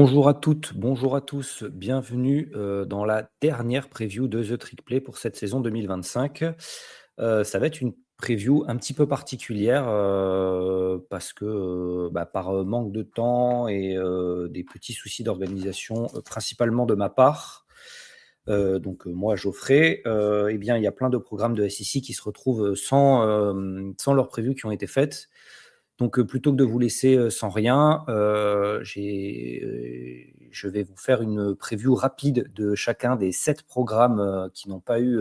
Bonjour à toutes, bonjour à tous, bienvenue, dans la dernière preview de The Trick Play pour cette saison 2025. Ça va être une preview un petit peu particulière, parce que, par, manque de temps et des petits soucis d'organisation, principalement de ma part. Moi Geoffrey, eh bien, il y a plein de programmes de SEC qui se retrouvent, sans leurs previews qui ont été faites. Plutôt que de vous laisser, sans rien, je vais vous faire une preview rapide de chacun des 7 programmes, qui n'ont pas eu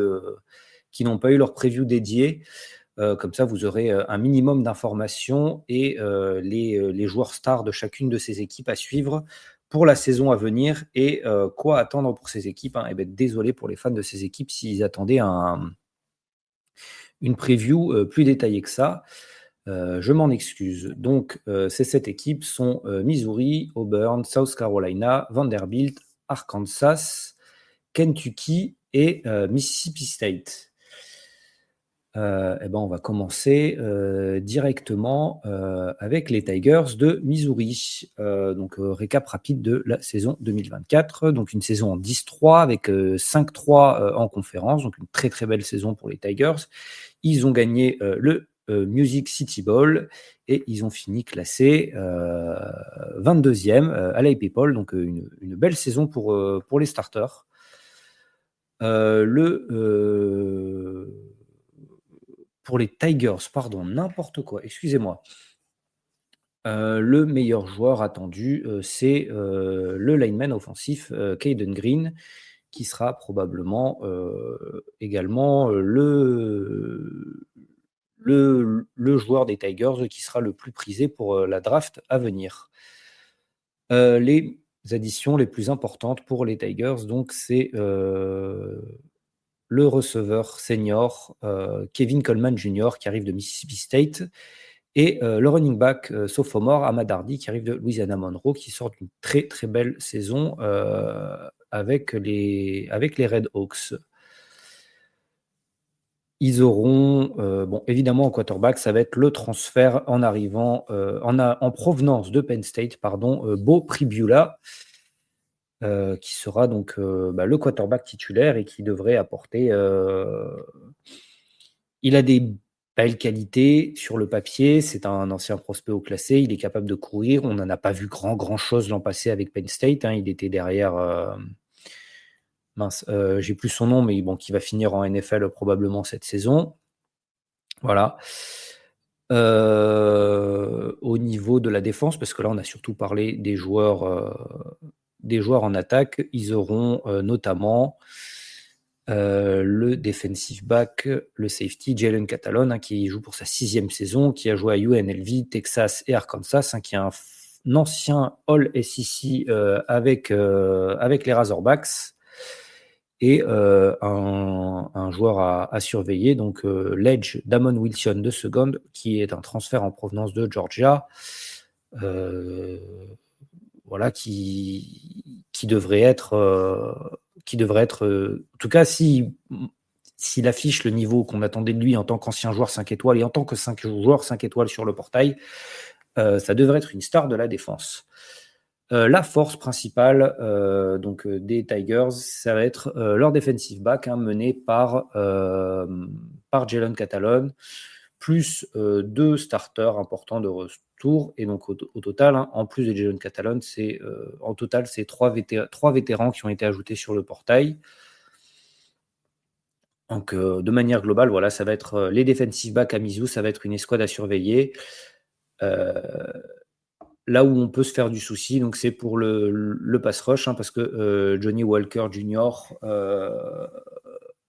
leur preview dédiée. Comme ça, vous aurez, un minimum d'informations et les joueurs stars de chacune de ces équipes à suivre pour la saison à venir et quoi attendre pour ces équipes, hein. Désolé pour les fans de ces équipes s'ils attendaient une preview, plus détaillée que ça. Je m'en excuse. Ces 7 équipes sont Missouri, Auburn, South Carolina, Vanderbilt, Arkansas, Kentucky et Mississippi State. On va commencer directement avec les Tigers de Missouri. Récap rapide de la saison 2024. Donc une saison en 10-3 avec 5-3 en conférence. Donc une très très belle saison pour les Tigers. Ils ont gagné le Music City Bowl et ils ont fini classés 22e à l'AP Poll. Donc une belle saison pour les starters. Pour les Tigers, pardon, n'importe quoi, excusez-moi. Le meilleur joueur attendu, c'est le lineman offensif Caden Green, qui sera probablement également le joueur des Tigers qui sera le plus prisé pour la draft à venir. Les additions les plus importantes pour les Tigers, donc c'est le receveur senior Kevin Coleman Jr. qui arrive de Mississippi State et le running back sophomore Ahmad Hardy qui arrive de Louisiana Monroe, qui sort d'une très très belle saison avec les Red Hawks. Ils auront, évidemment en quarterback, ça va être le transfert en arrivant en provenance de Penn State, Beau Pribula, qui sera donc le quarterback titulaire et qui devrait apporter. Il a des belles qualités sur le papier. C'est un ancien prospect haut classé. Il est capable de courir. On n'en a pas vu grand chose l'an passé avec Penn State, hein. Il était derrière. J'ai plus son nom, mais bon, qui va finir en NFL probablement cette saison. Voilà. Au niveau de la défense, parce que là on a surtout parlé des joueurs en attaque, ils auront notamment le defensive back, le safety Jalen Catalon, hein, qui joue pour sa 6e saison, qui a joué à UNLV, Texas et Arkansas, hein, qui est un ancien All-SEC avec les Razorbacks, et un joueur à surveiller, donc l'edge Damon Wilson de seconde, qui est un transfert en provenance de Georgia, qui devrait être, en tout cas, s'il affiche le niveau qu'on attendait de lui en tant qu'ancien joueur 5 étoiles et en tant que joueur 5 étoiles sur le portail, ça devrait être une star de la défense. La force principale des Tigers, ça va être leur defensive back, hein, mené par Jalen Catalon, plus 2 starters importants de retour. Et donc au total, hein, en plus de Jalen Catalon, c'est 3 vétérans qui ont été ajoutés sur le portail. Donc de manière globale, voilà, ça va être les defensive backs à Mizzou, ça va être une escouade à surveiller. Là où on peut se faire du souci, donc c'est pour le pass rush, hein, parce que Johnny Walker Jr.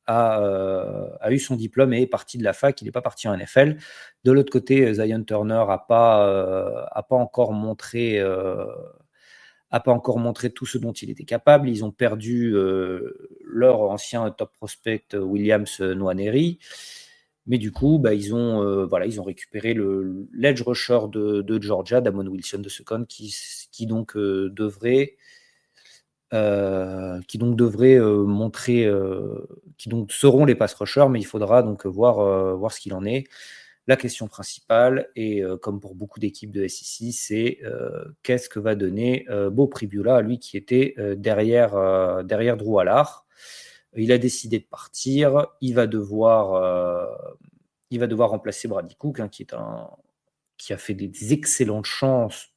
A eu son diplôme et est parti de la fac, il n'est pas parti en NFL. De l'autre côté, Zion Turner n'a pas encore montré tout ce dont il était capable. Ils ont perdu leur ancien top prospect Williams Nwaneri. Mais du coup, ils ont récupéré l'edge rusher de Georgia, Damon Wilson de second, qui devrait montrer, qui donc seront les pass rushers, mais il faudra donc voir ce qu'il en est. La question principale, et comme pour beaucoup d'équipes de SEC, c'est qu'est-ce que va donner Beau Pribula, lui qui était derrière Drew Allard. Il a décidé de partir. Il va devoir remplacer Brady Cook, hein, qui a fait des excellentes choses,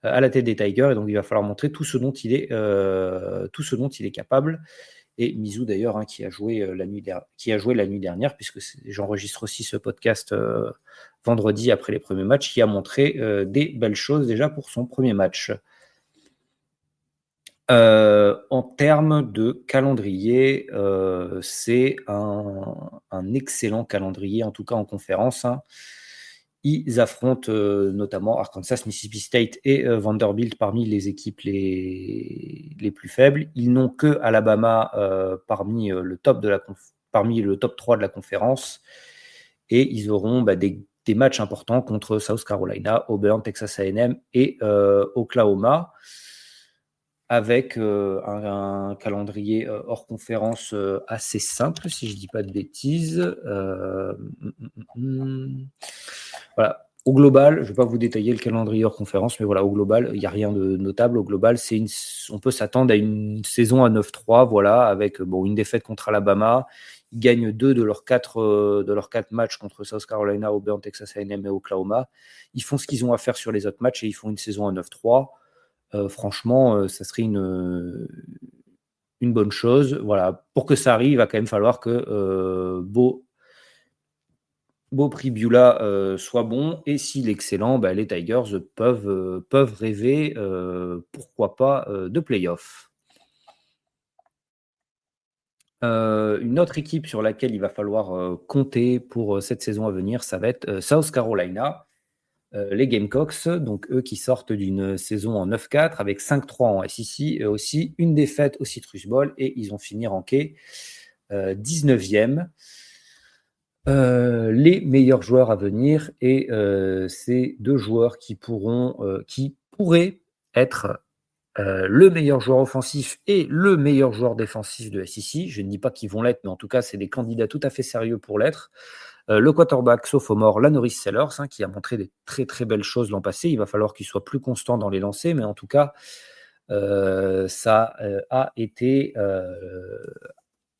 à la tête des Tigers, et donc il va falloir montrer tout ce dont il est capable. Et Mizzou d'ailleurs, hein, qui a joué la nuit dernière, puisque j'enregistre aussi ce podcast vendredi après les premiers matchs, qui a montré des belles choses déjà pour son premier match. En termes de calendrier, c'est un excellent calendrier, en tout cas en conférence, hein. Ils affrontent notamment Arkansas, Mississippi State et Vanderbilt parmi les équipes les plus faibles. Ils n'ont que Alabama parmi le top 3 de la conférence. Et ils auront des matchs importants contre South Carolina, Auburn, Texas A&M et Oklahoma, avec un calendrier hors conférence assez simple, si je ne dis pas de bêtises. Voilà. Au global, je ne vais pas vous détailler le calendrier hors conférence, mais voilà, au global, il n'y a rien de notable. Au global, on peut s'attendre à une saison à 9-3, voilà, avec une défaite contre Alabama. Ils gagnent 2 de leurs 4 matchs contre South Carolina, Auburn, Texas A&M et Oklahoma. Ils font ce qu'ils ont à faire sur les autres matchs et ils font une saison à 9-3. Franchement, ça serait une bonne chose. Voilà. Pour que ça arrive, il va quand même falloir que Beau Pribula soit bon, et s'il est excellent, les Tigers peuvent rêver, pourquoi pas, de playoffs. Une autre équipe sur laquelle il va falloir compter pour cette saison à venir, ça va être South Carolina. Les Gamecocks, donc eux qui sortent d'une saison en 9-4 avec 5-3 en SEC, aussi une défaite au Citrus Bowl, et ils ont fini ranké 19e. Les meilleurs joueurs à venir, et c'est 2 joueurs qui pourraient être le meilleur joueur offensif et le meilleur joueur défensif de SEC. Je ne dis pas qu'ils vont l'être, mais en tout cas, c'est des candidats tout à fait sérieux pour l'être. Le quarterback sophomore Lanoris Sellers, hein, qui a montré des très très belles choses l'an passé. Il va falloir qu'il soit plus constant dans les lancers, mais en tout cas, ça a été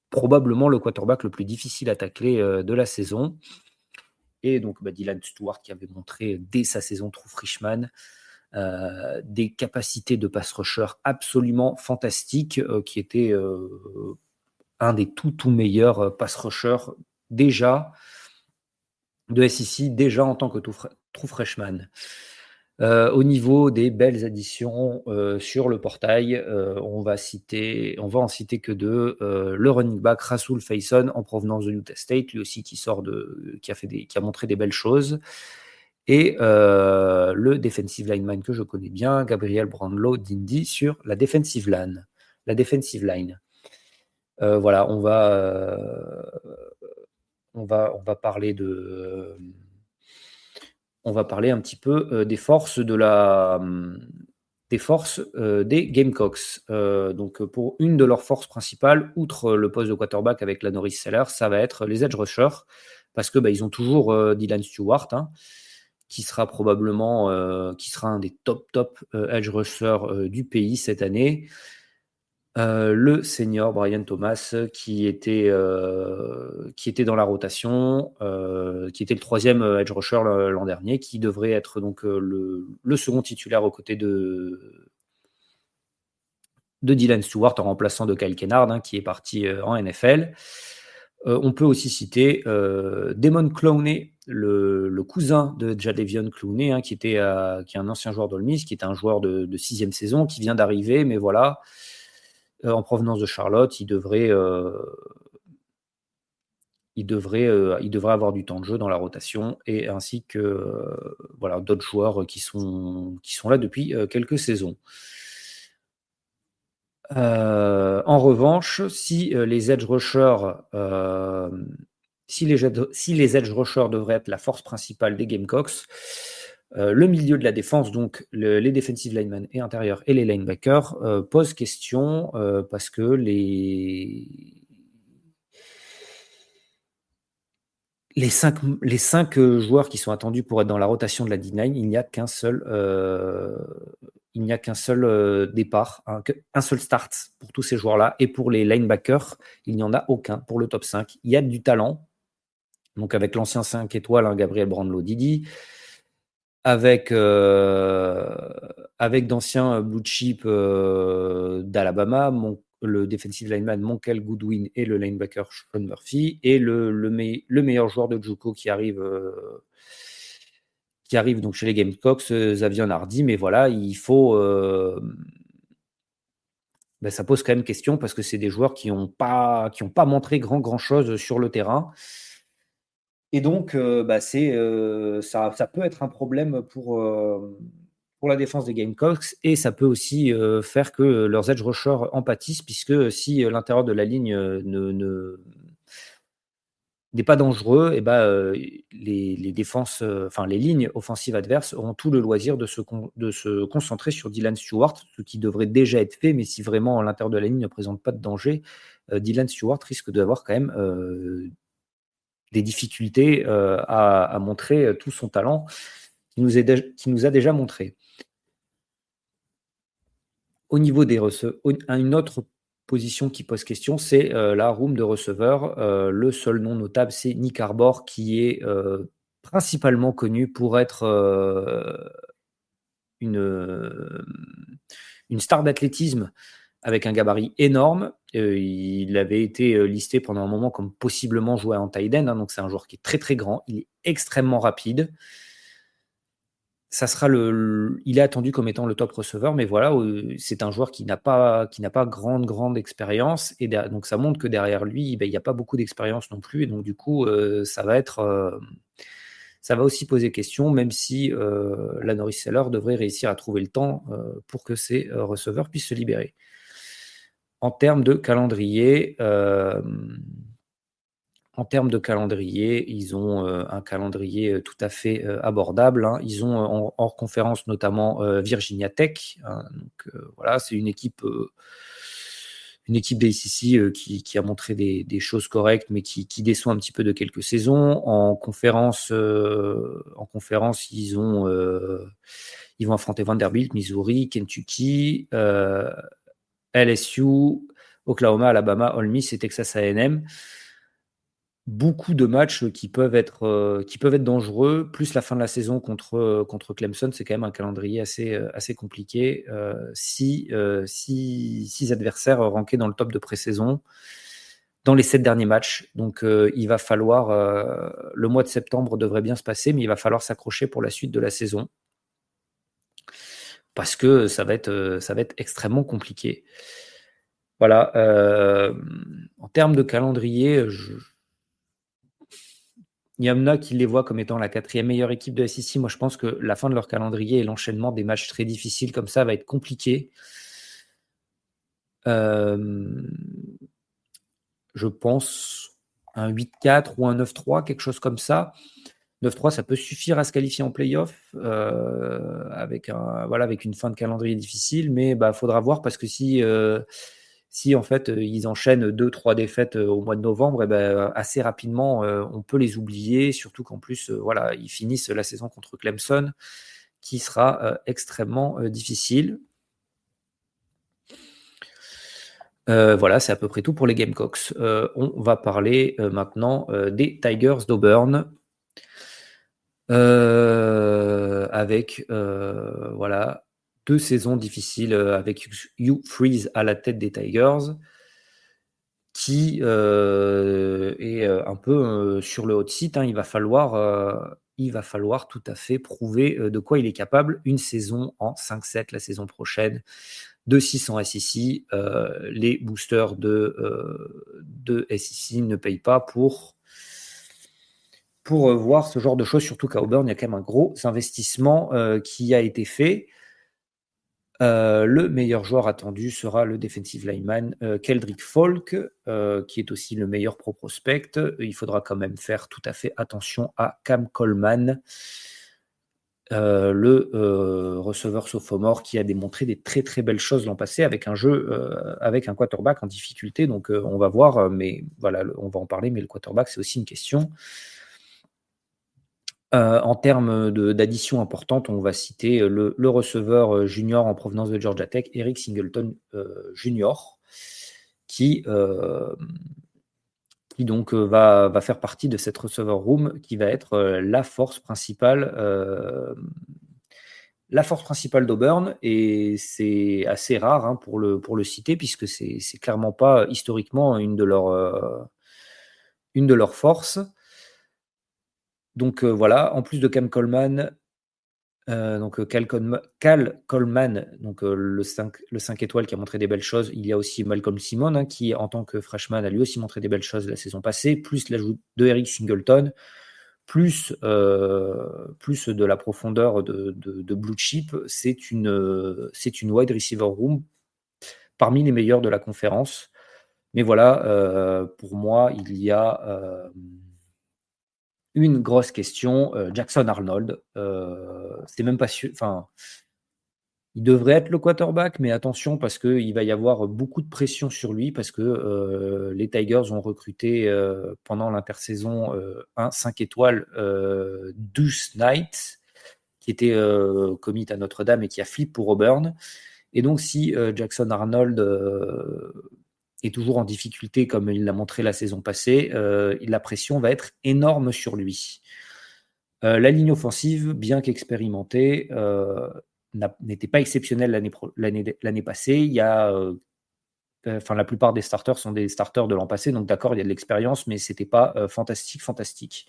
probablement le quarterback le plus difficile à tacler de la saison. Et donc Dylan Stewart, qui avait montré dès sa saison true freshman des capacités de pass rusher absolument fantastiques, qui était un des tout meilleurs pass rushers déjà de SEC, déjà en tant que true freshman. Au niveau des belles additions sur le portail, on va en citer que 2. Le running back Rasul Faison, en provenance de Utah State, lui aussi qui a montré des belles choses. Et le defensive lineman que je connais bien, Gabriel Brownlow d'Indy, sur la defensive line. Voilà, on va parler un petit peu des forces des Gamecocks. Donc pour une de leurs forces principales, outre le poste de quarterback avec Lanoris Sellers, ça va être les edge rushers, parce que ils ont toujours Dylan Stewart, hein, qui sera probablement un des top edge rushers du pays cette année. Le senior Brian Thomas, qui était dans la rotation, qui était le 3e edge rusher l'an dernier, qui devrait être donc le second titulaire aux côtés de Dylan Stewart, en remplaçant de Kyle Kennard, hein, qui est parti en NFL. On peut aussi citer Damon Clowney, le cousin de Jadeveon Clowney, hein, qui est un ancien joueur d'Ole Miss, qui est un joueur de 6e saison, qui vient d'arriver, mais voilà, en provenance de Charlotte, il devrait avoir du temps de jeu dans la rotation, et ainsi que d'autres joueurs qui sont là depuis quelques saisons. En revanche, si les edge rushers devraient être la force principale des Gamecocks, le milieu de la défense, donc les defensive linemen et intérieurs et les linebackers, pose question, parce que les cinq joueurs qui sont attendus pour être dans la rotation de la D9, il n'y a qu'un seul, départ, un seul start pour tous ces joueurs-là. Et pour les linebackers, il n'y en a aucun pour le top 5. Il y a du talent, donc avec l'ancien 5 étoiles, Gabriel Brownlow-Didi, avec d'anciens blue chip d'Alabama, le defensive lineman Monkel Goodwin et le linebacker Sean Murphy, et le meilleur joueur de JUCO qui arrive donc chez les Gamecocks, Xavier Nardi. Mais voilà, il faut ça pose quand même question parce que c'est des joueurs qui n'ont pas montré grand chose sur le terrain. Et donc, ça peut être un problème pour la défense des Gamecocks, et ça peut aussi faire que leurs edge rushers en pâtissent, puisque si l'intérieur de la ligne n'est pas dangereux, et les défenses, les lignes offensives adverses auront tout le loisir de se concentrer sur Dylan Stewart, ce qui devrait déjà être fait. Mais si vraiment l'intérieur de la ligne ne présente pas de danger, Dylan Stewart risque d'avoir quand même des difficultés à montrer tout son talent qui nous a déjà montré. Au niveau des receveurs, une autre position qui pose question, c'est la room de receveurs. Le seul nom notable, c'est Nick Arbor, qui est principalement connu pour être une star d'athlétisme avec un gabarit énorme. Il avait été listé pendant un moment comme possiblement joué en tight end, donc c'est un joueur qui est très très grand, il est extrêmement rapide. Il est attendu comme étant le top receveur, mais voilà, c'est un joueur qui n'a pas grande expérience, et donc ça montre que derrière lui, il n'y a pas beaucoup d'expérience non plus, et donc du coup, ça va aussi poser question, même si la Norris Seller devrait réussir à trouver le temps pour que ces receveurs puissent se libérer. En termes de calendrier, ils ont un calendrier tout à fait abordable. Ils ont hors conférence notamment Virginia Tech. Donc voilà, c'est une équipe d'ACC qui a montré des choses correctes, mais qui déçoit un petit peu de quelques saisons. En conférence, ils vont affronter Vanderbilt, Missouri, Kentucky, LSU, Oklahoma, Alabama, Ole Miss et Texas A&M. Beaucoup de matchs qui peuvent être dangereux, plus la fin de la saison contre Clemson. C'est quand même un calendrier assez compliqué. 6 adversaires rankés dans le top de pré-saison dans les 7 derniers matchs. Donc il va falloir, le mois de septembre devrait bien se passer, mais il va falloir s'accrocher pour la suite de la saison, parce que ça va être extrêmement compliqué. Voilà. En termes de calendrier, il y en a qui les voient comme étant la 4e meilleure équipe de SEC. Moi, je pense que la fin de leur calendrier et l'enchaînement des matchs très difficiles comme ça va être compliqué. Je pense un 8-4 ou un 9-3, quelque chose comme ça. 9-3, ça peut suffire à se qualifier en play-off avec une fin de calendrier difficile, mais il faudra voir, parce que si en fait ils enchaînent 2-3 défaites au mois de novembre, assez rapidement on peut les oublier, surtout qu'en plus ils finissent la saison contre Clemson, qui sera extrêmement difficile. C'est à peu près tout pour les Gamecocks. On va parler maintenant des Tigers d'Auburn, avec 2 saisons difficiles avec Hugh Freeze à la tête des Tigers, qui est un peu sur le hot seat. Il va falloir tout à fait prouver de quoi il est capable. Une saison en 5-7 la saison prochaine, 2-6 en SEC. Les boosters de SEC ne payent pas pour voir ce genre de choses, surtout qu'à Auburn, il y a quand même un gros investissement qui a été fait. Le meilleur joueur attendu sera le defensive lineman Keldrick Folk, qui est aussi le meilleur pro prospect. Il faudra quand même faire tout à fait attention à Cam Coleman, le receveur sophomore, qui a démontré des très très belles choses l'an passé avec un jeu, avec un quarterback en difficulté. Donc on va voir, mais voilà, on va en parler, mais le quarterback, c'est aussi une question. En termes d'addition importante, on va citer le receveur junior en provenance de Georgia Tech, Eric Singleton Junior, qui donc va faire partie de cette receiver room qui va être la force principale d'Auburn, et c'est assez rare pour le citer, puisque c'est clairement pas historiquement une de leurs forces. Donc voilà, en plus de Cam Coleman, donc Cal Coleman, donc le 5 étoiles qui a montré des belles choses, il y a aussi Malcolm Simon, qui en tant que freshman a lui aussi montré des belles choses la saison passée, plus l'ajout de Eric Singleton, plus de la profondeur de blue chip. C'est une wide receiver room parmi les meilleurs de la conférence. Mais voilà, pour moi, il y a une grosse question, Jackson Arnold. C'est même pas sûr. Enfin, il devrait être le quarterback, mais attention, parce qu'il va y avoir beaucoup de pression sur lui, parce que les Tigers ont recruté pendant l'intersaison un 5 étoiles, Deuce Knight, qui était commit à Notre-Dame et qui a flip pour Auburn. Et donc, si Jackson Arnold est toujours en difficulté, comme il l'a montré la saison passée, la pression va être énorme sur lui. La ligne offensive, bien qu'expérimentée, n'était pas exceptionnelle l'année passée. Il y a, la plupart des starters sont des starters de l'an passé, donc d'accord, il y a de l'expérience, mais c'était pas fantastique.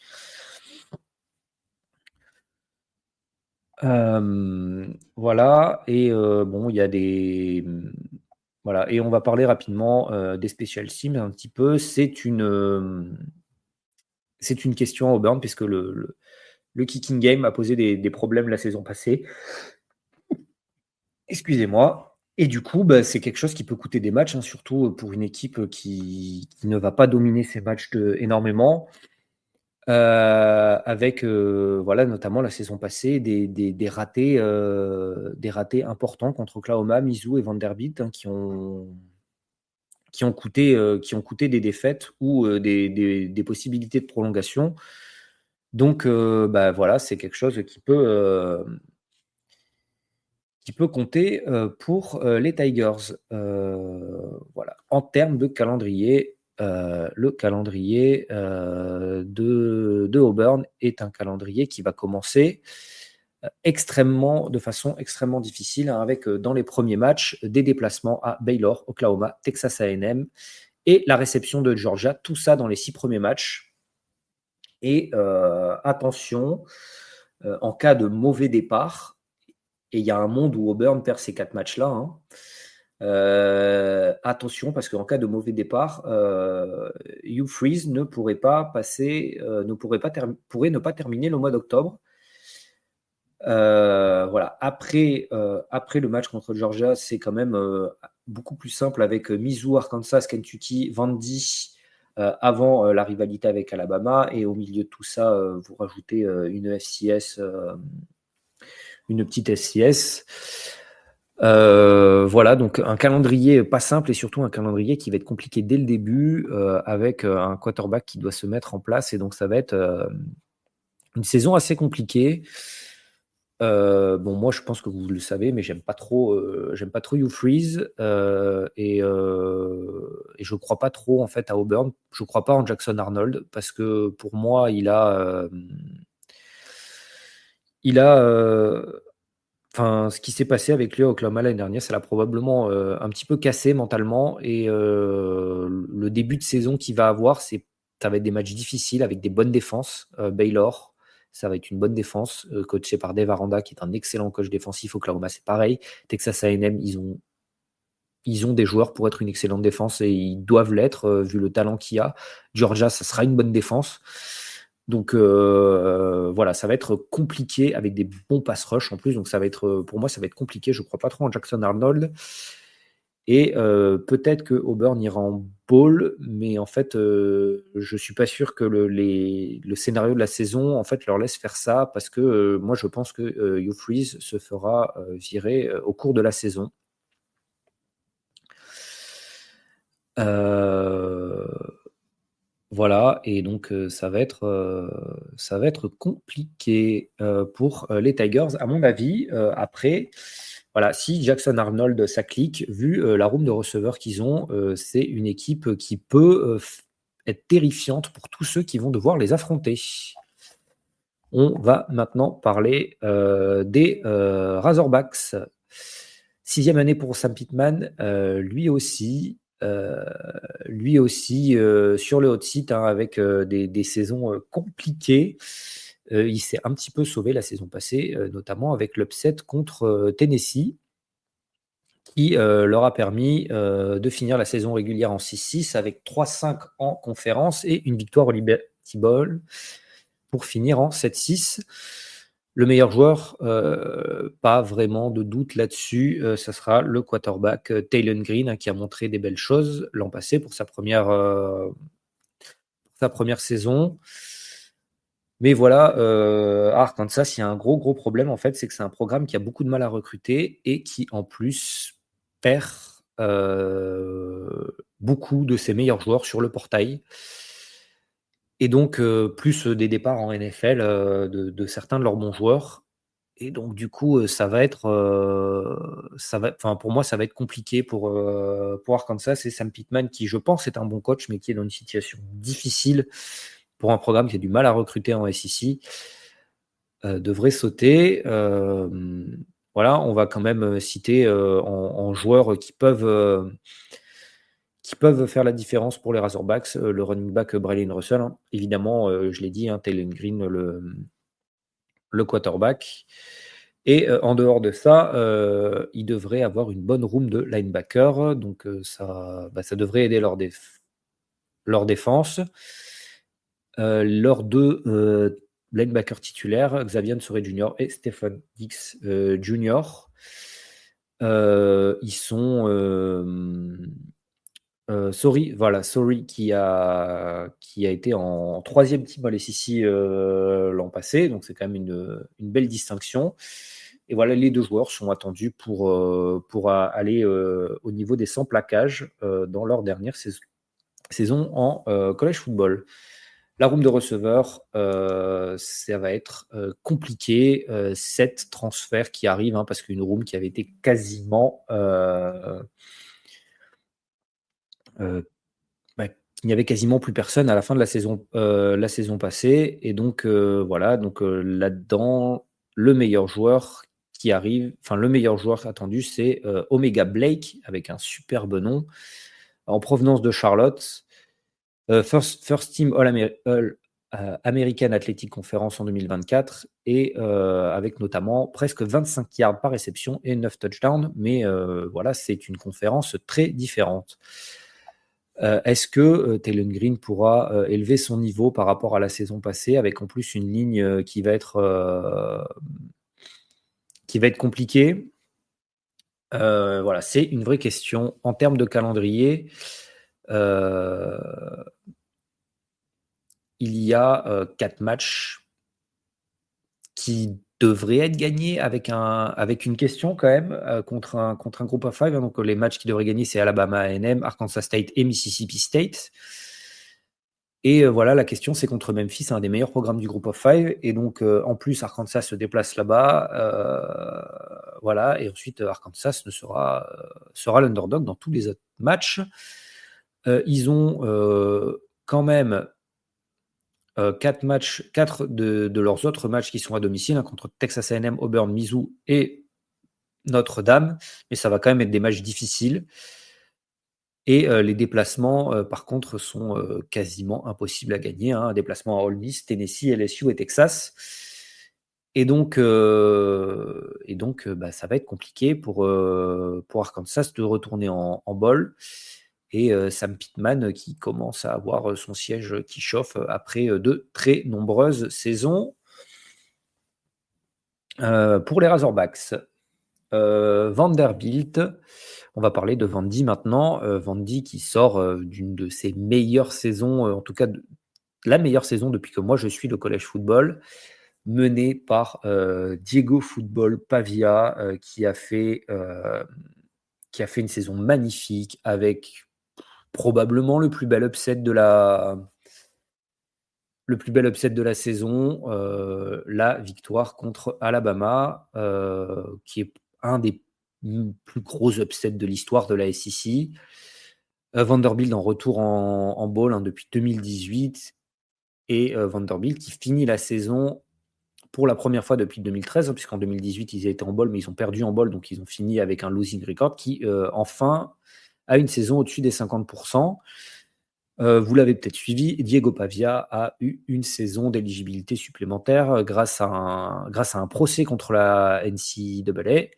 Voilà, et bon, il y a des voilà, et on va parler rapidement des special teams un petit peu. C'est une question à Auburn, puisque le kicking game a posé des problèmes la saison passée. Excusez-moi. Et du coup, c'est quelque chose qui peut coûter des matchs, surtout pour une équipe qui ne va pas dominer ses matchs énormément. Avec voilà, notamment la saison passée, des ratés importants contre Oklahoma, Mizzou et Vanderbilt, qui ont coûté des défaites ou des possibilités de prolongation. Donc voilà, c'est quelque chose qui peut compter pour les Tigers. Voilà. En termes de calendrier, le calendrier de Auburn est un calendrier qui va commencer de façon extrêmement difficile, avec dans les premiers matchs des déplacements à Baylor, Oklahoma, Texas A&M et la réception de Georgia, tout ça dans les 6 premiers matchs. Et attention, en cas de mauvais départ, et il y a un monde où Auburn perd ces 4 matchs-là, attention, parce qu'en cas de mauvais départ, Hugh Freeze pourrait ne pas terminer le mois d'octobre. Voilà. Après le match contre Georgia, c'est quand même beaucoup plus simple, avec Mizzou, Arkansas, Kentucky, Vandy, avant la rivalité avec Alabama, et au milieu de tout ça, vous rajoutez une petite FCS. Voilà, donc un calendrier pas simple, et surtout un calendrier qui va être compliqué dès le début, avec un quarterback qui doit se mettre en place, et donc ça va être une saison assez compliquée. Bon, moi je pense que vous le savez, mais j'aime pas trop Hugh Freeze, et je crois pas trop en fait à Auburn. Je crois pas en Jackson Arnold, parce que pour moi il a ce qui s'est passé avec lui à Oklahoma l'année dernière, ça l'a probablement un petit peu cassé mentalement, et le début de saison qu'il va avoir, ça va être des matchs difficiles avec des bonnes défenses. Baylor, ça va être une bonne défense, coachée par Dave Aranda, qui est un excellent coach défensif. Oklahoma, c'est pareil. Texas A&M, ils ont des joueurs pour être une excellente défense, et ils doivent l'être, vu le talent qu'il y a. Georgia, ça sera une bonne défense. Donc voilà, ça va être compliqué, avec des bons pass rush en plus. Donc pour moi, ça va être compliqué. Je ne crois pas trop en Jackson Arnold. Et peut-être que Auburn ira en bowl, mais en fait, je ne suis pas sûr que le scénario de la saison en fait leur laisse faire ça, parce que moi, je pense que Hugh Freeze se fera virer au cours de la saison. Voilà, et donc ça va être compliqué pour les Tigers, à mon avis. Après, voilà, si Jackson Arnold, ça clique, vu la room de receveurs qu'ils ont, c'est une équipe qui peut être terrifiante pour tous ceux qui vont devoir les affronter. On va maintenant parler des Razorbacks. 6e année pour Sam Pittman, lui aussi sur le hot seat, hein, avec des saisons compliquées. Il s'est un petit peu sauvé la saison passée, notamment avec l'upset contre Tennessee, qui leur a permis de finir la saison régulière en 6-6 avec 3-5 en conférence et une victoire au Liberty Bowl pour finir en 7-6. Le meilleur joueur, pas vraiment de doute là-dessus, ça sera le quarterback Taylon Green, hein, qui a montré des belles choses l'an passé pour sa première saison. Mais voilà, à Arkansas, il y a un gros problème, en fait, c'est que c'est un programme qui a beaucoup de mal à recruter et qui, en plus, perd beaucoup de ses meilleurs joueurs sur le portail. Et donc, plus des départs en NFL de certains de leurs bons joueurs. Et donc, du coup, pour moi, ça va être compliqué pour Arkansas et Sam Pittman, qui, je pense, est un bon coach, mais qui est dans une situation difficile pour un programme qui a du mal à recruter en SEC, devrait sauter. Voilà, on va quand même citer en joueurs qui peuvent faire la différence pour les Razorbacks, le running back Braylon Russell, hein. Évidemment, je l'ai dit, hein, Taylor Green, le quarterback. Et en dehors de ça, il devrait avoir une bonne room de linebacker, donc ça devrait aider leur défense. Leurs deux linebackers titulaires, Xavier Sorey Jr. et Stephen Dix Jr., ils sont Sorey qui a été en 3e team All-SEC l'an passé, donc c'est quand même une belle distinction. Et voilà, les deux joueurs sont attendus pour aller au niveau des 100 plaquages dans leur dernière saison en college football. La room de receveurs, ça va être compliqué. 7 transferts qui arrivent, hein, parce qu'une room qui avait été quasiment il n'y avait quasiment plus personne à la fin de la saison passée. Et donc, voilà, donc là-dedans, le meilleur joueur qui arrive, enfin le meilleur joueur attendu, c'est Omega Blake, avec un superbe nom, en provenance de Charlotte. First Team American Athletic Conference en 2024, et avec notamment presque 25 yards par réception et 9 touchdowns. Mais voilà, c'est une conférence très différente. Est-ce que Taylor Green pourra élever son niveau par rapport à la saison passée, avec en plus une ligne qui va être compliquée? Voilà, c'est une vraie question. En termes de calendrier, il y a 4 matchs qui devraient être gagnés avec une question quand même, contre un groupe of 5. Donc les matchs qui devraient gagner, c'est Alabama A&M, Arkansas State et Mississippi State. Et voilà, la question, c'est contre Memphis, un des meilleurs programmes du group of 5. Et donc, en plus, Arkansas se déplace là-bas. Voilà, et ensuite, Arkansas sera l'underdog dans tous les autres matchs. Ils ont quand même 4 de leurs autres matchs qui sont à domicile, hein, contre Texas A&M, Auburn, Mizzou et Notre-Dame. Mais ça va quand même être des matchs difficiles. Et les déplacements, par contre, sont quasiment impossibles à gagner, hein. Déplacements à Ole Miss, Tennessee, LSU et Texas. Et donc, ça va être compliqué pour Arkansas de retourner en bowl. Et Sam Pittman qui commence à avoir son siège qui chauffe après de très nombreuses saisons. Pour les Razorbacks, Vanderbilt. On va parler de Vandy maintenant. Vandy qui sort d'une de ses meilleures saisons, en tout cas la meilleure saison depuis que moi je suis le college football, menée par Diego Football Pavia, qui a fait une saison magnifique avec probablement le plus bel upset de la le plus bel upset de la saison, la victoire contre Alabama, qui est un des plus gros upsets de l'histoire de la SEC. Vanderbilt en retour en bowl depuis 2018 et Vanderbilt qui finit la saison pour la première fois depuis 2013, puisqu'en 2018 ils étaient en bowl, mais ils ont perdu en bowl, donc ils ont fini avec un losing record qui enfin a une saison au-dessus des 50%. Vous l'avez peut-être suivi, Diego Pavia a eu une saison d'éligibilité supplémentaire grâce à un procès contre la NCAA.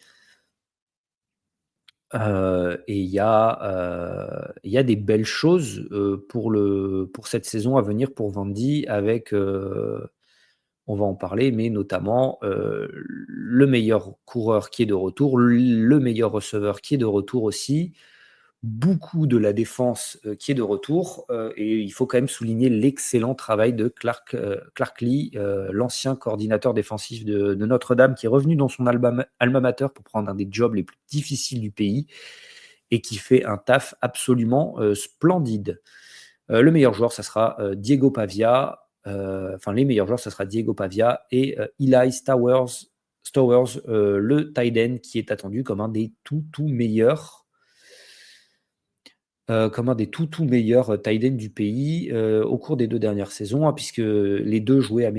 Et il y a des belles choses pour cette saison à venir pour Vandy avec, on va en parler, mais notamment le meilleur coureur qui est de retour, le meilleur receveur qui est de retour aussi, beaucoup de la défense qui est de retour, et il faut quand même souligner l'excellent travail de Clark Lee, l'ancien coordinateur défensif de Notre-Dame, qui est revenu dans son alma mater pour prendre un des jobs les plus difficiles du pays et qui fait un taf absolument splendide. Le meilleur joueur, ça sera Diego Pavia. Les meilleurs joueurs, ça sera Diego Pavia et Eli Stowers, le tight end qui est attendu comme un des tout meilleurs tight end du pays au cours des 2 dernières saisons, puisque les deux jouaient à New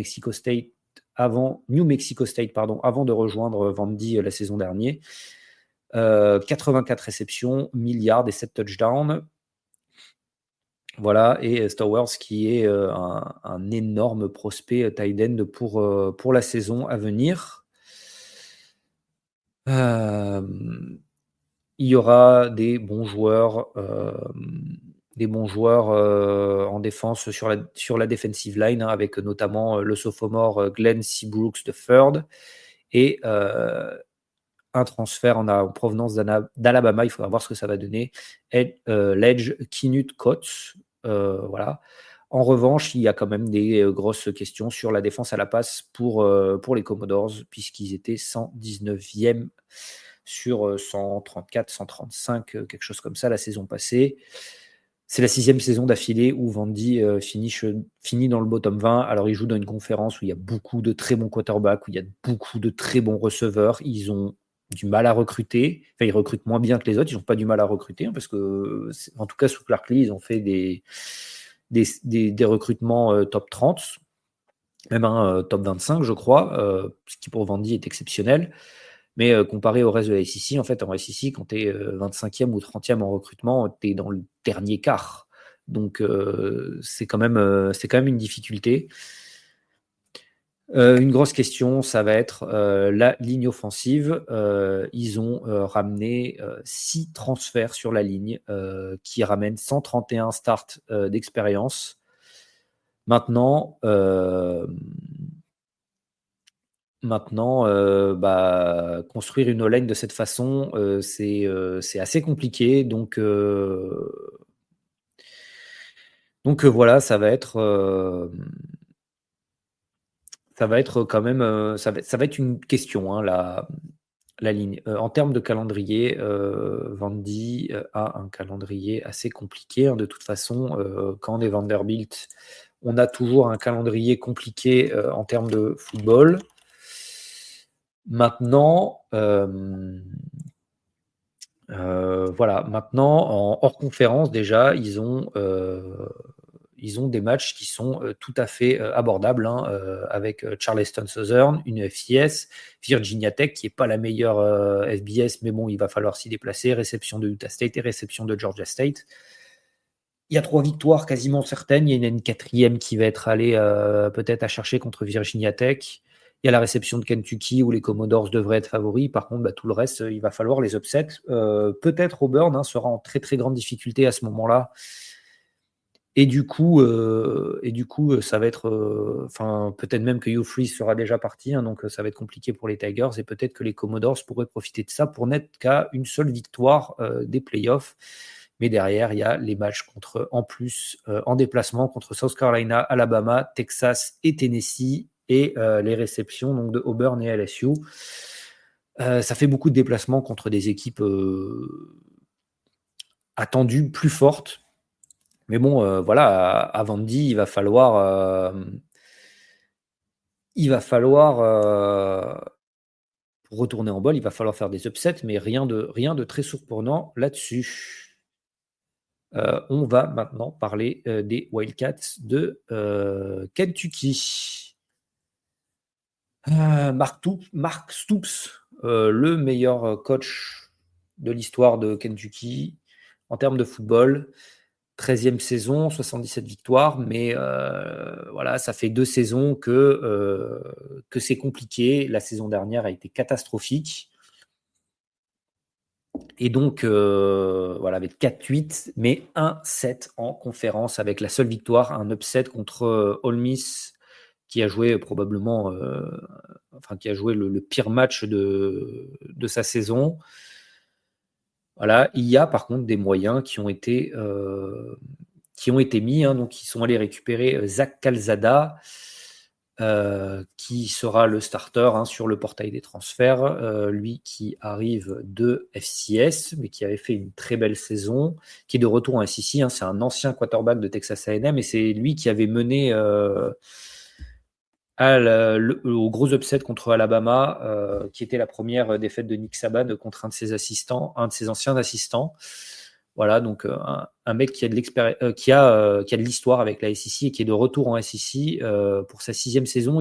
Mexico State avant de rejoindre Vandy la saison dernière. 84 réceptions, milliards et 7 touchdowns. Voilà, et Stowers qui est un énorme prospect tight end pour la saison à venir. Il y aura des bons joueurs en défense sur la defensive line, avec notamment le sophomore Glenn Seabrooks III et un transfert en provenance d'Alabama. Il faudra voir ce que ça va donner. L'edge Knute Coates. Voilà. En revanche, il y a quand même des grosses questions sur la défense à la passe pour les Commodores, puisqu'ils étaient 119e sur 134, 135, quelque chose comme ça la saison passée. C'est la 6e saison d'affilée où Vandy finit dans le bottom 20. Alors, ils jouent dans une conférence où il y a beaucoup de très bons quarterbacks, où il y a beaucoup de très bons receveurs. Ils ont du mal à recruter. Enfin, ils recrutent moins bien que les autres. Ils n'ont pas du mal à recruter, parce que, en tout cas, sous Clark Lee, ils ont fait des recrutements top 30, même un top 25, je crois, ce qui pour Vandy est exceptionnel. Mais comparé au reste de la SEC, en fait, en SEC, quand tu es 25e ou 30e en recrutement, tu es dans le dernier quart. Donc, c'est quand même une difficulté. Une grosse question, ça va être la ligne offensive. Ils ont ramené 6 transferts sur la ligne qui ramènent 131 starts d'expérience. Maintenant, construire une O-line de cette façon, c'est assez compliqué. Donc voilà, ça va être quand même, ça va être une question, la ligne. En termes de calendrier, Vandy a un calendrier assez compliqué. De toute façon, quand on est Vanderbilt, on a toujours un calendrier compliqué en termes de football. Maintenant, maintenant, en hors conférence, déjà, ils ont des matchs qui sont tout à fait abordables, avec Charleston Southern, une FCS, Virginia Tech, qui n'est pas la meilleure FBS, mais bon, il va falloir s'y déplacer, réception de Utah State et réception de Georgia State. Il y a 3 victoires quasiment certaines. Il y en a une 4e qui va être allée peut-être à chercher contre Virginia Tech. Il y a la réception de Kentucky où les Commodores devraient être favoris. Par contre, tout le reste, il va falloir les upsets. Peut-être Auburn sera en très très grande difficulté à ce moment-là. Et du coup, ça va être, peut-être même que Hugh Freeze sera déjà parti, donc ça va être compliqué pour les Tigers, et peut-être que les Commodores pourraient profiter de ça pour n'être qu'à une seule victoire des playoffs. Mais derrière, il y a les matchs en déplacement contre South Carolina, Alabama, Texas et Tennessee, et les réceptions donc de Auburn et LSU. Ça fait beaucoup de déplacements contre des équipes attendues plus fortes. Mais bon, voilà, à Vandy, il va falloir, pour retourner en bowl, il va falloir faire des upsets, mais rien de très surprenant là-dessus. On va maintenant parler, des Wildcats de, Kentucky. Mark Stoops, le meilleur, coach de l'histoire de Kentucky en termes de football. 13e saison, 77 victoires, mais voilà, ça fait 2 saisons que c'est compliqué. La saison dernière a été catastrophique et donc voilà, avec 4-8, mais 1-7 en conférence avec la seule victoire, un upset contre, Ole Miss qui a joué probablement, qui a joué le pire match de sa saison. Voilà, il y a par contre des moyens qui ont été mis, hein, donc ils sont allés récupérer Zach Calzada, qui sera le starter, hein, sur le portail des transferts. Lui qui arrive de FCS, mais qui avait fait une très belle saison, qui est de retour en SEC, hein, c'est un ancien quarterback de Texas A&M, et c'est lui qui avait mené au gros upset contre Alabama, qui était la première défaite de Nick Saban contre un de ses anciens assistants. Voilà, donc un mec qui a de l'expérience, qui a de l'histoire avec la SEC et qui est de retour en SEC pour sa 6e saison.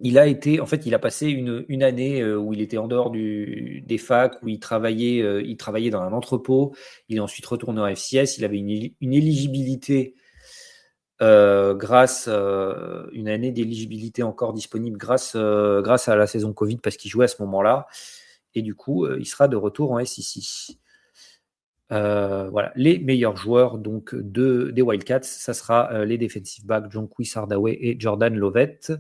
Il a passé une année où il était en dehors des facs, où il travaillait dans un entrepôt. Il est ensuite retourné en FCS. Il avait une éligibilité une année d'éligibilité encore disponible grâce à la saison Covid parce qu'il jouait à ce moment-là. Et du coup, il sera de retour en SEC. Voilà, les meilleurs joueurs donc des Wildcats, ça sera les defensive backs Jonquis Hardaway et Jordan Lovett.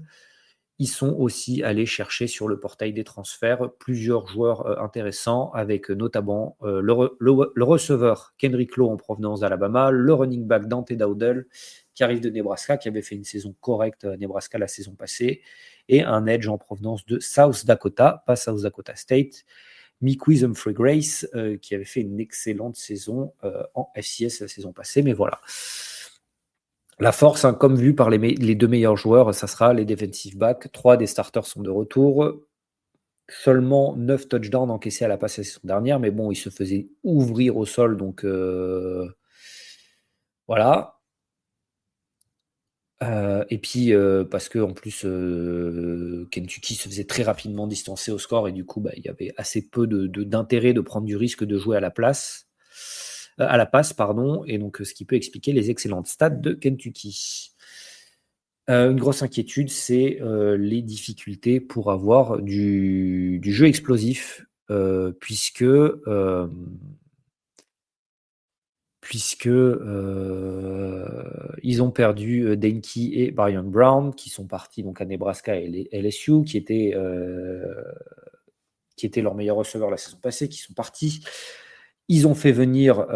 Ils sont aussi allés chercher sur le portail des transferts plusieurs joueurs intéressants, avec notamment le receveur Kendrick Law en provenance d'Alabama, le running back Dante Dowdle qui arrive de Nebraska, qui avait fait une saison correcte à Nebraska la saison passée, et un edge en provenance de South Dakota, pas South Dakota State, Mickey Humphrey Grace, qui avait fait une excellente saison en FCS la saison passée, mais voilà. La force, hein, comme vu par les 2 meilleurs joueurs, ça sera les defensive backs. 3 des starters sont de retour. Seulement 9 touchdowns encaissés à la passe la saison dernière, mais bon, ils se faisaient ouvrir au sol, donc voilà. Et puis, parce que en plus, Kentucky se faisait très rapidement distancer au score et du coup, il y avait assez peu d'intérêt de prendre du risque de jouer à la passe, pardon, et donc ce qui peut expliquer les excellentes stats de Kentucky. Une grosse inquiétude, c'est les difficultés pour avoir du jeu explosif, puisque ils ont perdu Denki et Brian Brown, qui sont partis donc à Nebraska et LSU, qui étaient leurs meilleurs receveurs la saison passée, qui sont partis. Ils ont fait venir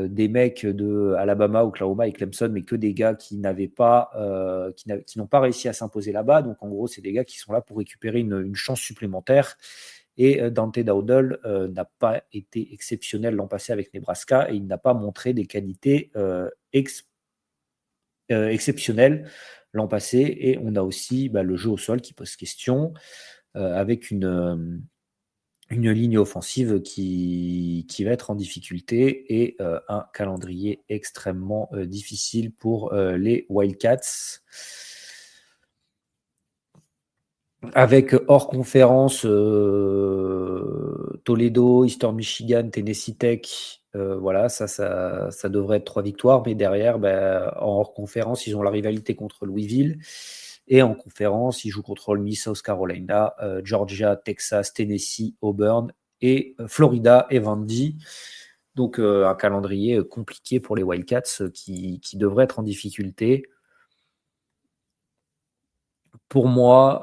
des mecs de Alabama, Oklahoma et Clemson, mais que des gars qui n'ont pas réussi à s'imposer là-bas. Donc en gros, c'est des gars qui sont là pour récupérer une chance supplémentaire. Et Dante Dowdle n'a pas été exceptionnel l'an passé avec Nebraska et il n'a pas montré des qualités exceptionnelles l'an passé. Et on a aussi le jeu au sol qui pose question avec une ligne offensive qui va être en difficulté et un calendrier extrêmement difficile pour les Wildcats. Avec hors conférence Toledo, Eastern Michigan, Tennessee Tech, voilà, ça devrait être 3 victoires, mais derrière, en hors conférence, ils ont la rivalité contre Louisville, et en conférence, ils jouent contre Ole Miss, South Carolina, Georgia, Texas, Tennessee, Auburn, et Florida et Vandy. Donc un calendrier compliqué pour les Wildcats qui devrait être en difficulté. Pour moi,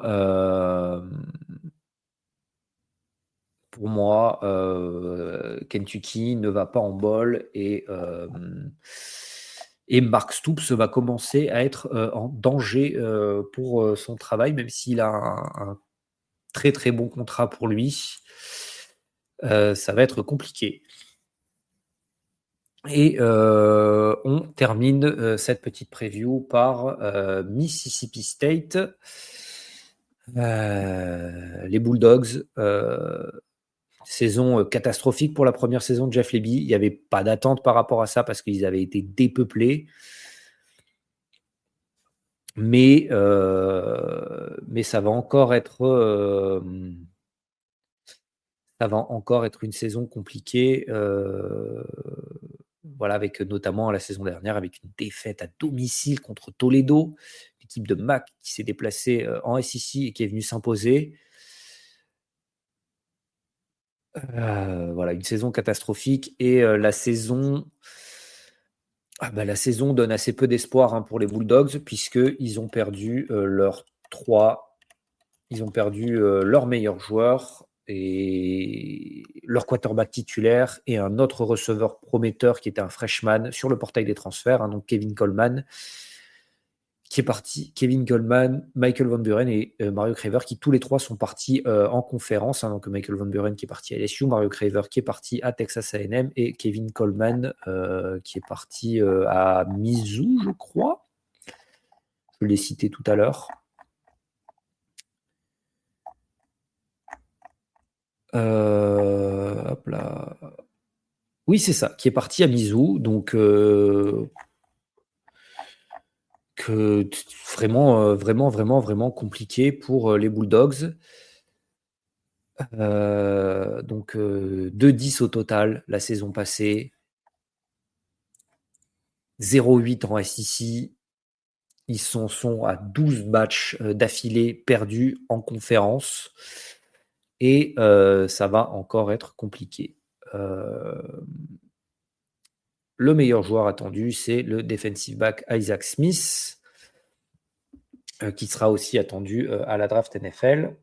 Kentucky ne va pas en bowl et Mark Stoops va commencer à être en danger pour son travail, même s'il a un très très bon contrat pour lui. Ça va être compliqué. Et on termine cette petite preview par Mississippi State. Les Bulldogs, saison catastrophique pour la première saison de Jeff Lebby. Il n'y avait pas d'attente par rapport à ça parce qu'ils avaient été dépeuplés. Mais ça va encore être une saison compliquée. Voilà, avec notamment la saison dernière, avec une défaite à domicile contre Toledo, l'équipe de Mac qui s'est déplacée en SEC et qui est venue s'imposer. Voilà, une saison catastrophique. Et la saison donne assez peu d'espoir pour les Bulldogs, puisqu'ils ont perdu leurs meilleurs joueurs et leur quarterback titulaire et un autre receveur prometteur qui était un freshman sur le portail des transferts, donc Kevin Coleman, qui est parti. Kevin Coleman, Michael Van Buren et Mario Craver, qui tous les trois sont partis en conférence. Donc Michael Van Buren qui est parti à LSU, Mario Craver qui est parti à Texas A&M et Kevin Coleman qui est parti à Mizzou, je crois. Je l'ai cité tout à l'heure. Hop là. Oui, c'est ça, qui est parti à Mizzou. Donc, vraiment compliqué pour les Bulldogs. Donc, 2-10 au total la saison passée. 0-8 en SEC. Ils sont à 12 matchs d'affilée perdus en conférence. Et ça va encore être compliqué. Le meilleur joueur attendu, c'est le defensive back Isaac Smith, qui sera aussi attendu à la draft NFL.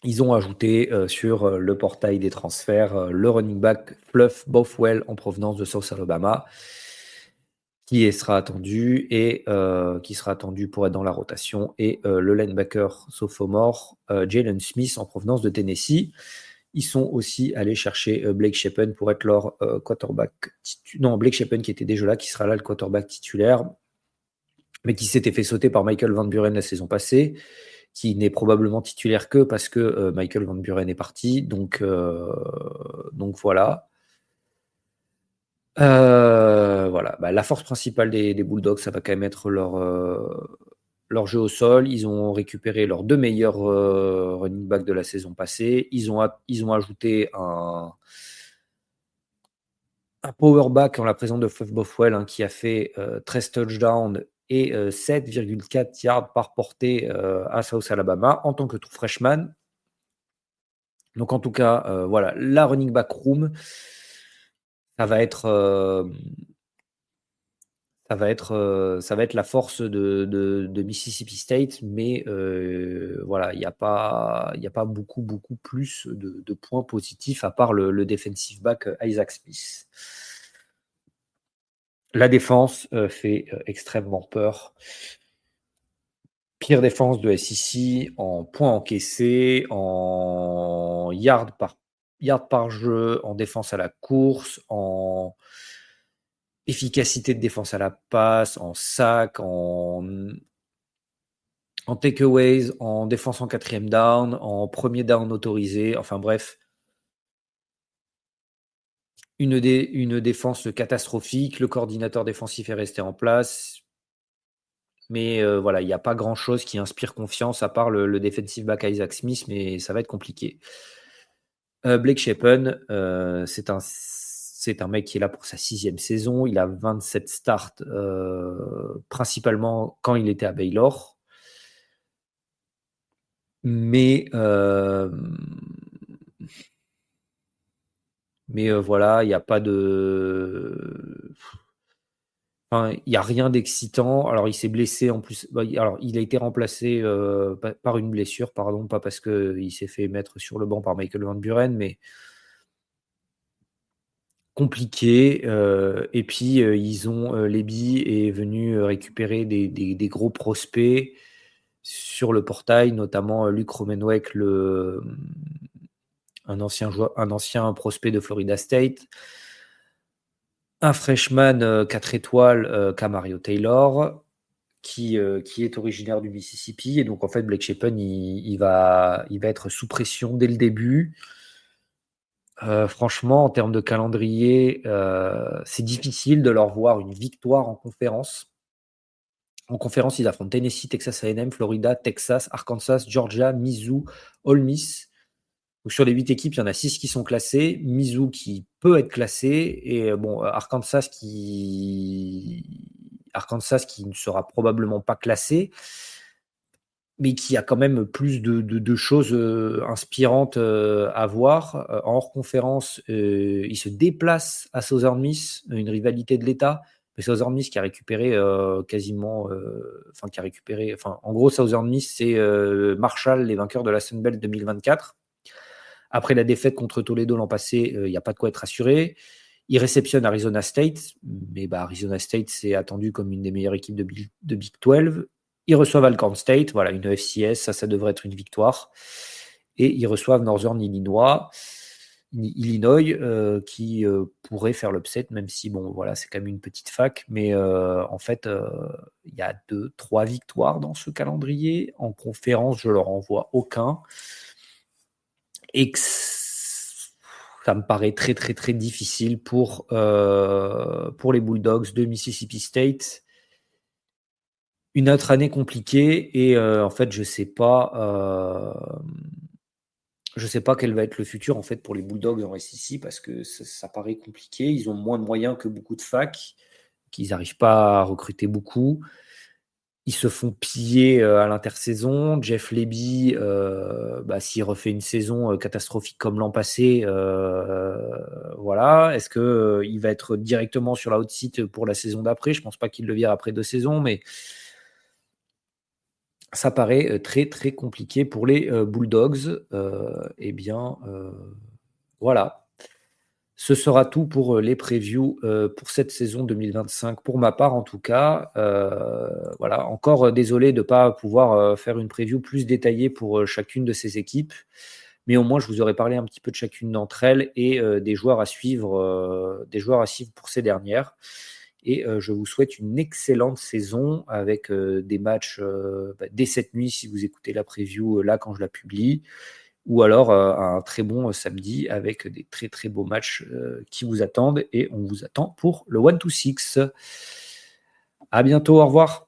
Ils ont ajouté sur le portail des transferts le running back Fluff Bothwell en provenance de South Alabama, qui sera attendu pour être dans la rotation, et le linebacker sophomore Jalen Smith en provenance de Tennessee. Ils sont aussi allés chercher Blake Shapen pour être leur quarterback non, Blake Shapen qui était déjà là, qui sera là le quarterback titulaire, mais qui s'était fait sauter par Michael Van Buren la saison passée, qui n'est probablement titulaire que parce que Michael Van Buren est parti. Donc voilà. Voilà. La force principale des Bulldogs, ça va quand même être leur jeu au sol. Ils ont récupéré leurs deux meilleurs running backs de la saison passée. Ils ont ajouté un power back en la présence de Fluff Bothwell, qui a fait 13 touchdowns et 7,4 yards par portée à South Alabama en tant que true freshman. Donc en tout cas, voilà, la running back room, ça va être la force de Mississippi State, mais voilà, il n'y a pas beaucoup plus de points positifs à part le defensive back Isaac Smith. La défense fait extrêmement peur. Pire défense de SEC en points encaissés, en yards par jeu, en défense à la course, en efficacité de défense à la passe, en sac, en takeaways, en défense en 4e down, en premier down autorisé. Enfin bref, une défense catastrophique. Le coordinateur défensif est resté en place. Mais voilà, il n'y a pas grand-chose qui inspire confiance à part le defensive back Isaac Smith, mais ça va être compliqué. Blake Shapen, c'est un mec qui est là pour sa 6e saison. Il a 27 starts, principalement quand il était à Baylor. Mais voilà, il n'y a pas de... Enfin, il n'y a rien d'excitant. Alors, il s'est blessé en plus. Alors, il a été remplacé par une blessure, pardon, pas parce qu'il s'est fait mettre sur le banc par Michael Van Buren, mais compliqué. Et puis, Lebby est venu récupérer des gros prospects sur le portail, notamment Luke Romenweck, le un ancien prospect de Florida State, un freshman 4 étoiles, Camario Taylor, qui est originaire du Mississippi. Et donc, en fait, Blake Shapen, il va être sous pression dès le début. Franchement, en termes de calendrier, c'est difficile de leur voir une victoire en conférence. En conférence, ils affrontent Tennessee, Texas A&M, Florida, Texas, Arkansas, Georgia, Mizzou, Ole Miss. Donc, sur les 8 équipes, il y en a 6 qui sont classées. Mizzou qui peut être classé. Et Arkansas qui ne sera probablement pas classé, mais qui a quand même plus de choses inspirantes à voir. En hors conférence, il se déplace à Southern Miss, une rivalité de l'État. Mais Southern Miss qui a récupéré en gros, Southern Miss, c'est Marshall, les vainqueurs de la Sun Belt 2024. Après la défaite contre Toledo l'an passé, il n'y a pas de quoi être rassuré. Il réceptionne Arizona State, mais Arizona State, c'est attendu comme une des meilleures équipes de Big 12. Ils reçoivent Alcorn State, voilà, une FCS, ça devrait être une victoire. Et ils reçoivent Northern Illinois, qui pourrait faire l'upset, même si, c'est quand même une petite fac. Mais en fait, il y a 2-3 victoires dans ce calendrier. En conférence, je leur envoie aucun. Et ça me paraît très, très, très difficile pour les Bulldogs de Mississippi State. Une autre année compliquée et en fait, je sais pas quel va être le futur en fait pour les Bulldogs en SEC parce que ça paraît compliqué. Ils ont moins de moyens que beaucoup de facs, qu'ils n'arrivent pas à recruter beaucoup. Ils se font piller à l'intersaison. Jeff Lebby, s'il refait une saison catastrophique comme l'an passé, voilà. Est-ce qu'il va être directement sur la hot seat pour la saison d'après ? Je ne pense pas qu'il le vire après 2 saisons, mais ça paraît très, très compliqué pour les Bulldogs. Voilà. Ce sera tout pour les previews pour cette saison 2025, pour ma part en tout cas. Voilà, encore désolé de ne pas pouvoir faire une preview plus détaillée pour chacune de ces équipes, mais au moins je vous aurais parlé un petit peu de chacune d'entre elles et des joueurs à suivre pour ces dernières. Et je vous souhaite une excellente saison avec des matchs dès cette nuit si vous écoutez la preview là quand je la publie, ou alors un très bon samedi avec des très très beaux matchs qui vous attendent et on vous attend pour le 1-2-6. À bientôt, au revoir.